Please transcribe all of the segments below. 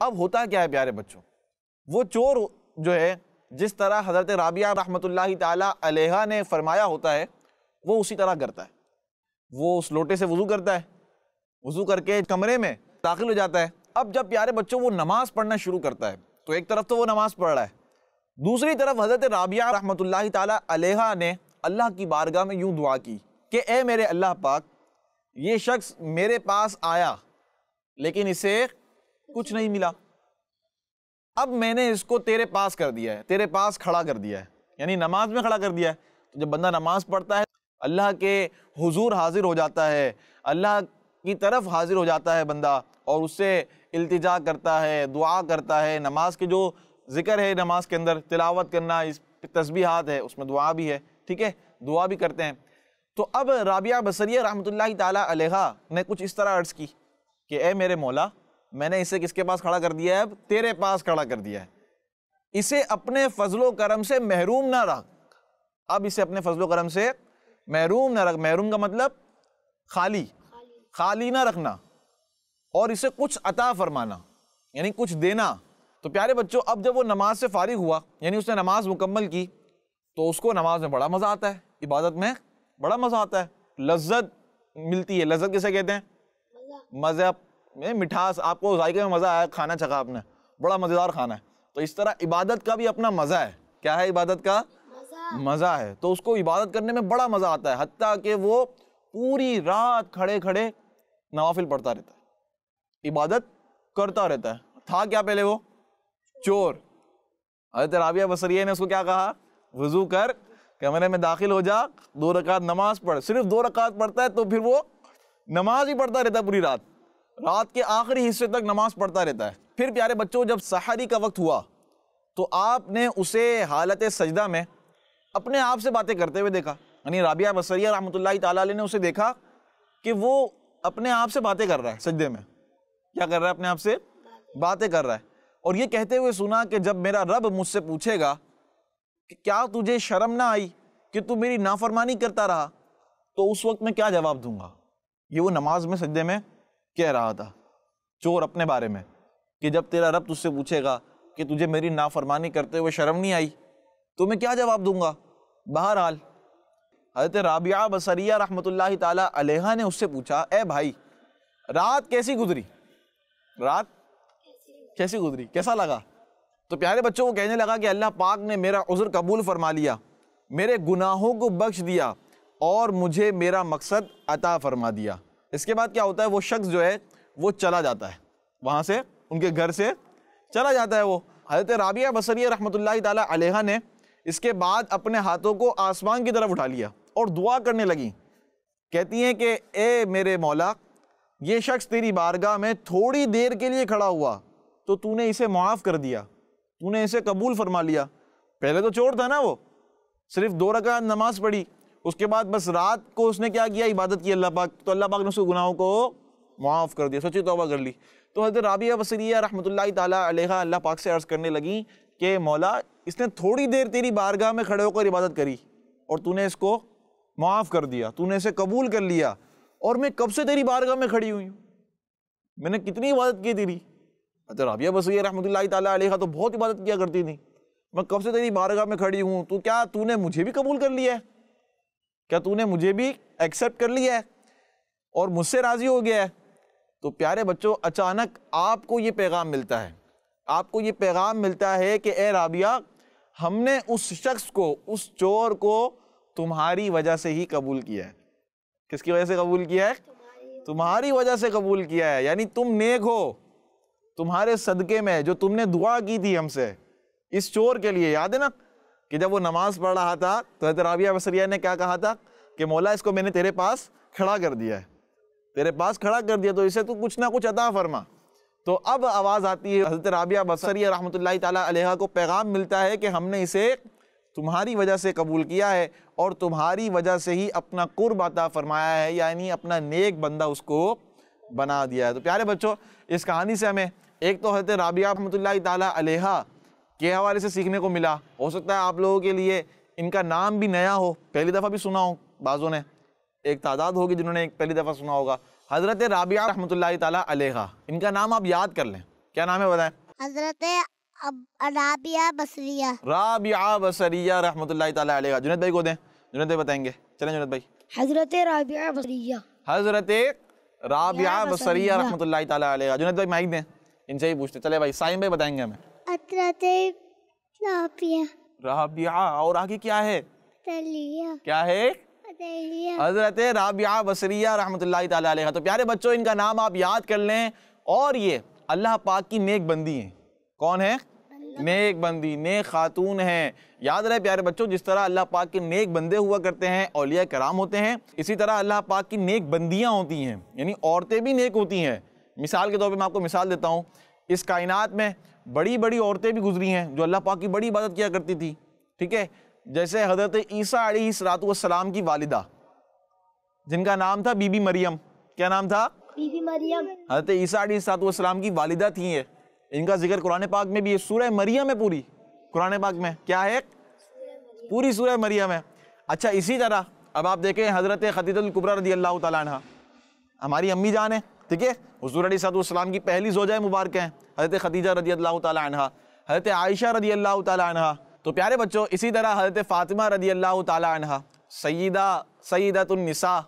اب ہوتا کیا ہے پیارے بچوں، وہ چور جو ہے جس طرح حضرت رابعہ رحمۃ اللہ تعالی علیہا نے فرمایا ہوتا ہے وہ اسی طرح کرتا ہے. وہ اس لوٹے سے وضو کرتا ہے، وضو کر کے کمرے میں داخل ہو جاتا ہے. اب جب پیارے بچوں وہ نماز پڑھنا شروع کرتا ہے تو ایک طرف تو وہ نماز پڑھ رہا ہے، دوسری طرف حضرت رابعہ رحمۃ اللہ تعالی علیہا نے اللہ کی بارگاہ میں یوں دعا کی کہ اے میرے اللہ پاک، یہ شخص میرے پاس آیا لیکن اسے کچھ نہیں ملا، اب میں نے اس کو تیرے پاس کر دیا ہے، تیرے پاس کھڑا کر دیا ہے، یعنی نماز میں کھڑا کر دیا ہے. تو جب بندہ نماز پڑھتا ہے اللہ کے حضور حاضر ہو جاتا ہے، اللہ کی طرف حاضر ہو جاتا ہے بندہ، اور اس سے التجا کرتا ہے، دعا کرتا ہے. نماز کے جو ذکر ہے نماز کے اندر تلاوت کرنا، اس تسبیحات ہے، اس میں دعا بھی ہے، ٹھیک ہے، دعا بھی کرتے ہیں. تو اب رابعہ بصریہ رحمۃ اللہ تعالی علیہا نے کچھ اس طرح عرض کی کہ اے میرے مولا، میں نے اسے کس کے پاس کھڑا کر دیا ہے؟ اب تیرے پاس کھڑا کر دیا ہے، اسے اپنے فضل و کرم سے محروم نہ رکھ. اب اسے اپنے فضل و کرم سے محروم نہ رکھ. محروم کا مطلب خالی نہ رکھنا، اور اسے کچھ عطا فرمانا، یعنی کچھ دینا. تو پیارے بچوں اب جب وہ نماز سے فارغ ہوا، یعنی اس نے نماز مکمل کی، تو اس کو نماز میں بڑا مزہ آتا ہے، عبادت میں بڑا مزہ آتا ہے، لذت ملتی ہے. لذت کسے کہتے ہیں؟ مزہ میں مٹھاس. آپ کو ذائقے میں مزہ آیا، کھانا چکھا آپ نے، بڑا مزیدار کھانا ہے. تو اس طرح عبادت کا بھی اپنا مزہ ہے. کیا ہے عبادت کا؟ مزہ ہے. تو اس کو عبادت کرنے میں بڑا مزہ آتا ہے، حتیٰ کہ وہ پوری رات کھڑے کھڑے نوافل پڑھتا رہتا ہے، عبادت کرتا رہتا ہے. تھا کیا پہلے وہ؟ چور. حضرت رابعہ بصریہ نے اس کو کیا کہا؟ وضو کر، کمرے میں داخل ہو جا، 2 رکعت نماز پڑھ. صرف 2 رکعت پڑھتا ہے تو پھر وہ نماز ہی پڑھتا رہتا ہے پوری رات، رات کے آخری حصے تک نماز پڑھتا رہتا ہے. پھر پیارے بچوں جب سحری کا وقت ہوا تو آپ نے اسے حالت سجدہ میں اپنے آپ سے باتیں کرتے ہوئے دیکھا. یعنی رابعہ بصریہ رحمۃ اللہ تعالی علیہ نے اسے دیکھا کہ وہ اپنے آپ سے باتیں کر رہا ہے سجدے میں. کیا کر رہا ہے؟ اپنے آپ سے باتیں کر رہا ہے. اور یہ کہتے ہوئے سنا کہ جب میرا رب مجھ سے پوچھے گا کہ کیا تجھے شرم نہ آئی کہ تو میری نافرمانی کرتا رہا، تو اس وقت میں کیا جواب دوں گا. یہ وہ نماز میں سجدے میں کہہ رہا تھا چور اپنے بارے میں کہ جب تیرا رب تجھ سے پوچھے گا کہ تجھے میری نافرمانی کرتے ہوئے شرم نہیں آئی تو میں کیا جواب دوں گا. بہرحال حضرت رابعہ بصریہ رحمۃ اللہ تعالی علیہا نے اس سے پوچھا اے بھائی، رات کیسی گزری؟ رات کیسی گزری، کیسا لگا؟ تو پیارے بچوں کو کہنے لگا کہ اللہ پاک نے میرا عذر قبول فرما لیا، میرے گناہوں کو بخش دیا اور مجھے میرا مقصد عطا فرما دیا. اس کے بعد کیا ہوتا ہے؟ وہ شخص جو ہے وہ چلا جاتا ہے، وہاں سے ان کے گھر سے چلا جاتا ہے. وہ حضرت رابعہ بصریہ رحمۃ اللہ تعالی علیہا نے اس کے بعد اپنے ہاتھوں کو آسمان کی طرف اٹھا لیا اور دعا کرنے لگیں. کہتی ہیں کہ اے میرے مولا، یہ شخص تیری بارگاہ میں تھوڑی دیر کے لیے کھڑا ہوا تو تو نے اسے معاف کر دیا، تو نے اسے قبول فرما لیا. پہلے تو چور تھا نا، وہ صرف 2 رکعت نماز پڑھی، اس کے بعد بس رات کو اس نے کیا کیا؟ عبادت کی اللہ پاک، تو اللہ پاک نے اس کے گناہوں کو معاف کر دیا، سچی توبہ کر لی. تو حضرت رابعہ بصریہ رحمۃ اللہ تعالی علیہا اللہ پاک سے عرض کرنے لگیں کہ مولا، اس نے تھوڑی دیر تیری بارگاہ میں کھڑے ہو کر عبادت کری اور تو نے اس کو معاف کر دیا، تو نے اسے قبول کر لیا، اور میں کب سے تیری بارگاہ میں کھڑی ہوئی ہوں، میں نے کتنی عبادت کی تیری. حضرت رابعہ بصریہ رحمۃ اللہ تعالی علیہا تو بہت عبادت کیا کرتی تھی. میں کب سے تیری بارگاہ میں کھڑی ہوں، تو کیا تو نے مجھے بھی قبول کر لیا ہے؟ کیا تو نے مجھے بھی ایکسیپٹ کر لیا ہے اور مجھ سے راضی ہو گیا ہے؟ تو پیارے بچوں اچانک آپ کو یہ پیغام ملتا ہے، آپ کو یہ پیغام ملتا ہے کہ اے رابعہ، ہم نے اس شخص کو، اس چور کو تمہاری وجہ سے ہی قبول کیا ہے. کس کی وجہ سے قبول کیا ہے؟ تمہاری وجہ سے قبول کیا ہے. یعنی تم نیک ہو، تمہارے صدقے میں جو تم نے دعا کی تھی ہم سے اس چور کے لیے. یاد ہے نا کہ جب وہ نماز پڑھ رہا تھا تو حضرت رابعہ بصریہ نے کیا کہا تھا کہ مولا، اس کو میں نے تیرے پاس کھڑا کر دیا ہے، تیرے پاس کھڑا کر دیا، تو اسے تو کچھ نہ کچھ عطا فرما. تو اب آواز آتی ہے حضرت رابعہ بصریہ رحمۃ اللہ تعالی علیہا کو پیغام ملتا ہے کہ ہم نے اسے تمہاری وجہ سے قبول کیا ہے اور تمہاری وجہ سے ہی اپنا قرب عطا فرمایا ہے، یعنی اپنا نیک بندہ اس کو بنا دیا ہے. تو پیارے بچوں اس کہانی سے ہمیں ایک تو حضرت رابعہ رحمۃ اللہ تعالی علیہا کے حوالے سے سیکھنے کو ملا. ہو سکتا ہے آپ لوگوں کے لیے ان کا نام بھی نیا ہو، پہلی دفعہ بھی سنا ہو، بعضوں نے ایک تعداد ہوگی جنہوں نے پہلی دفعہ سنا ہوگا. حضرت رابعہ رحمۃ اللہ تعالی علیہا، ان کا نام آپ یاد کر لیں کیا نام ہے بتائیں؟ حضرت رابعہ بصریہ. رابعہ بصریہ رحمۃ اللہ تعالیٰ علیہ. جنید بھائی کو دیں, جنید بھائی بتائیں گے. چلیں جنید بھائی. حضرت رابعہ بصریہ. حضرت رابعہ بصریہ رحمۃ اللہ تعالیٰ علیہ. جنید بھائی مائک دیں, ان سے ہی پوچھتے. چلے بھائی سائم بھائی بتائیں گے ہمیں. حضرت رابعہ. رابعہ, اور آگے کیا ہے؟ بصریہ. کیا ہے؟ حضرت رابعہ بصریہ رحمۃ اللہ تعالیٰ علیہ. تو پیارے بچوں ان کا نام آپ یاد کر لیں, اور یہ اللہ پاک کی نیک بندی ہیں. کون ہے؟ نیک بندی, نیک خاتون ہیں. یاد رہے پیارے بچوں, جس طرح اللہ پاک کے نیک بندے ہوا کرتے ہیں, اولیاء کرام ہوتے ہیں, اسی طرح اللہ پاک کی نیک بندیاں ہوتی ہیں, یعنی عورتیں بھی نیک ہوتی ہیں. مثال کے طور پہ میں آپ کو مثال دیتا ہوں, اس کائنات میں بڑی بڑی عورتیں بھی گزری ہیں جو اللہ پاک کی بڑی عبادت کیا کرتی تھی. ٹھیک ہے, جیسے حضرت عیسیٰ علیہ السلام کی والدہ جن کا نام تھا بی بی مریم. کیا نام تھا؟ بی بی مریم. حضرت عیسیٰ علیہ السلام کی والدہ تھیں یہ. ان کا ذکر قرآن پاک میں بھی ہے, سورہ مریم ہے پوری قرآن پاک میں. کیا ہے؟ پوری سورہ مریم ہے. اچھا اسی طرح اب آپ دیکھیں حضرت خدیجہ الکبریٰ رضی اللہ تعالیٰ عنہ, ہماری امی جان ہیں. ٹھیک ہے, حضور علیہ السلام کی پہلی زوجہ مبارکہ ہیں حضرت خدیجہ رضی اللہ تعالیٰ عنہ, حضرت عائشہ رضی اللہ تعالیٰ عنہ. تو پیارے بچوں اسی طرح حضرت فاطمہ رضی اللہ تعالیٰ عنہ سیدۃ النساء,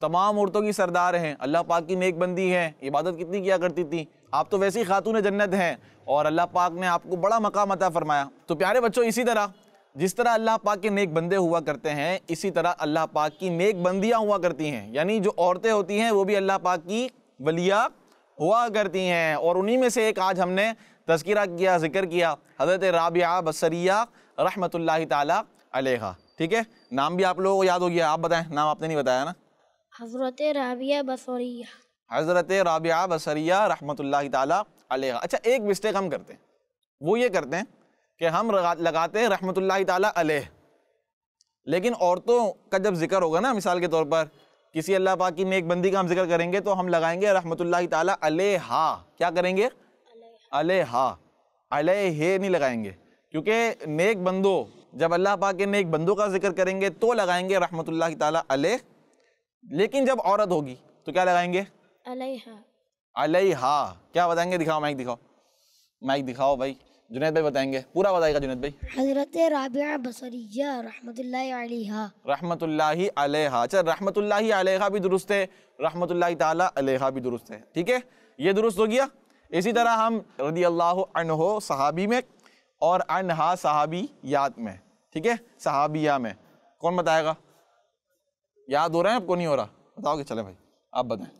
تمام عورتوں کی سردار ہیں, اللہ پاک کی نیک بندی ہیں, عبادت کتنی کیا کرتی تھی. آپ تو ویسی خاتون جنت ہیں اور اللہ پاک نے آپ کو بڑا مقام عطا فرمایا. تو پیارے بچوں اسی طرح جس طرح اللہ پاک کے نیک بندے ہوا کرتے ہیں, اسی طرح اللہ پاک کی نیک بندیاں ہوا کرتی ہیں, یعنی جو عورتیں ہوتی ہیں وہ بھی اللہ پاک کی ولیہ ہوا کرتی ہیں. اور انہی میں سے ایک آج ہم نے تذکرہ کیا, ذکر کیا, حضرت رابعہ بصریہ رحمۃ اللہ تعالی علیہ. ٹھیک ہے, نام بھی آپ لوگوں کو یاد ہو گیا. آپ بتائیں, نام آپ نے نہیں بتایا نا. حضرت رابعہ بصریہ. حضرت رابعہ بصریہ رحمۃ اللہ تعالی علیہ. اچھا ایک مسٹیک ہم کرتے ہیں, وہ یہ کرتے ہیں کہ ہم لگاتے ہیں رحمۃ اللہ تعالی علیہ, لیکن عورتوں کا جب ذکر ہوگا نا, مثال کے طور پر کسی اللہ پاک کی نیک بندی کا ہم ذکر کریں گے تو ہم لگائیں گے رحمۃ اللہ تعالی علیہا. کیا کریں گے؟ علیہا. علیہ نہیں لگائیں گے, کیونکہ نیک بندوں, جب اللہ پاک کے نیک بندوں کا ذکر کریں گے تو لگائیں گے رحمۃ اللہ تعالی علیہ, لیکن جب عورت ہوگی تو کیا لگائیں گے؟ علیہا. علیہا. کیا بتائیں گے؟ دکھاؤ مائک, دکھاؤ مائک دکھاؤ بھائی. جنید بھائی بتائیں گے, پورا بتائے گا جنید بھائی. حضرت رابعہ بصریہ رحمۃ اللہ علیہا. رحمۃ اللہ علیہا. اچھا رحمۃ اللہ علیہا بھی درست ہے, رحمۃ اللہ تعالی علیہا بھی درست ہے. ٹھیک ہے, یہ درست ہو گیا. اسی طرح ہم رضی اللہ عنہ صحابی میں اور عنہا صحابیات میں. ٹھیک ہے, صحابیہ میں کون بتائے گا؟ یاد ہو رہا ہے آپ کو؟ نہیں ہو رہا؟ بتاؤ گے. چلے بھائی آپ بتائیں,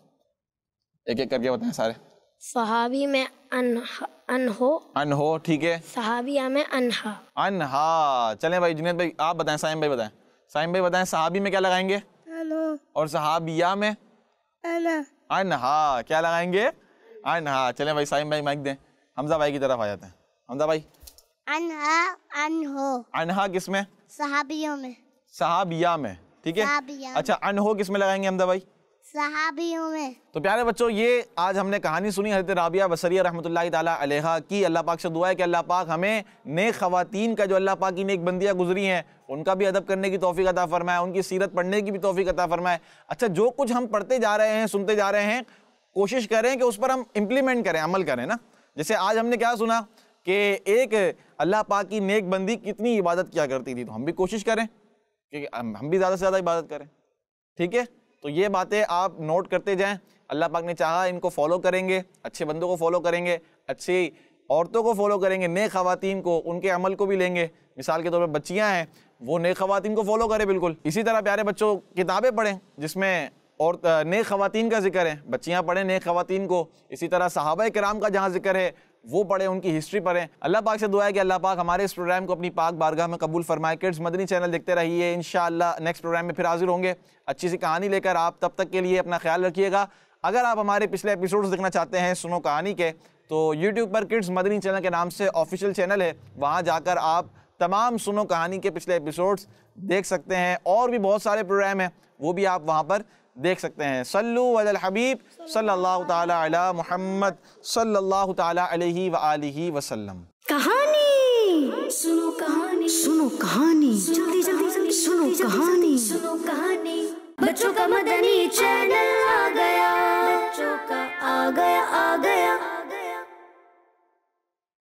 ایک ایک کر کے بتائیں سارے. صحابی میں انہو. ٹھیک ہے, صحابیہ میں انہا. انہا. چلیں بھائی جنید بھائی آپ بتائیں, سائم بھائی بتائیں. سائم بھائی بتائیں, صحابی میں کیا لگائیں گے؟ اور صحابیہ میں؟ انہا. کیا لگائیں گے؟ انہا. چلیں بھائی سائم بھائی مائک دیں, حمزہ بھائی کی طرف آ جاتے ہیں. حمزہ بھائی. انہا. انہو. انہا کس میں؟ صحابیوں میں. صحابیہ میں. ٹھیک ہے. اچھا انہو کس میں لگائیں گے حمزہ بھائی؟ صحابیوں میں. تو پیارے بچوں یہ آج ہم نے کہانی سنی حضرت رابعہ بصریہ رحمۃ اللہ تعالیٰ علیہا کی. اللہ پاک سے دعا ہے کہ اللہ پاک ہمیں نیک خواتین کا, جو اللہ پاک کی نیک بندیاں گزری ہیں, ان کا بھی ادب کرنے کی توفیق عطا فرمائے, ان کی سیرت پڑھنے کی بھی توفیق عطا فرمائے. اچھا جو کچھ ہم پڑھتے جا رہے ہیں, سنتے جا رہے ہیں, کوشش کریں کہ اس پر ہم امپلیمنٹ کریں, عمل کریں نا. جیسے آج ہم نے کیا سنا کہ ایک اللہ پاک کی نیک بندی کتنی عبادت کیا کرتی تھی, تو ہم بھی کوشش کریں کہ ہم بھی زیادہ سے زیادہ عبادت کریں. ٹھیک ہے, تو یہ باتیں آپ نوٹ کرتے جائیں. اللہ پاک نے چاہا ان کو فالو کریں گے, اچھے بندوں کو فالو کریں گے, اچھی عورتوں کو فالو کریں گے, نیک خواتین کو, ان کے عمل کو بھی لیں گے. مثال کے طور پر بچیاں ہیں, وہ نیک خواتین کو فالو کریں بالکل. اسی طرح پیارے بچوں کتابیں پڑھیں جس میں اور نیک خواتین کا ذکر ہے, بچیاں پڑھیں نیک خواتین کو. اسی طرح صحابہ کرام کا جہاں ذکر ہے وہ پڑھیں, ان کی ہسٹری پڑھیں. اللہ پاک سے دعا ہے کہ اللہ پاک ہمارے اس پروگرام کو اپنی پاک بارگاہ میں قبول فرمائے. کڈز مدنی چینل دیکھتے رہیے, انشاءاللہ نیکسٹ پروگرام میں پھر حاضر ہوں گے اچھی سی کہانی لے کر. آپ تب تک کے لیے اپنا خیال رکھیے گا. اگر آپ ہمارے پچھلے ایپیسوڈز دیکھنا چاہتے ہیں سنو کہانی کے, تو یوٹیوب پر کڈز مدنی چینل کے نام سے آفیشیل چینل ہے, وہاں جا کر آپ تمام سنو کہانی کے پچھلے ایپیسوڈز دیکھ سکتے ہیں. اور بھی بہت سارے پروگرام ہیں, وہ بھی آپ وہاں پر دیکھ سکتے ہیں. صلو علی الحبیب صلی اللہ تعالی علی محمد صلی اللہ تعالی علیہ وآلہ وسلم. کہانی سنو, کہانی سنو, کہانی جلدی جلدی جلدی سنو, کہانی سنو, کہانی. بچوں کا مدنی چینل آ گیا, بچوں کا آ گیا, آ گیا.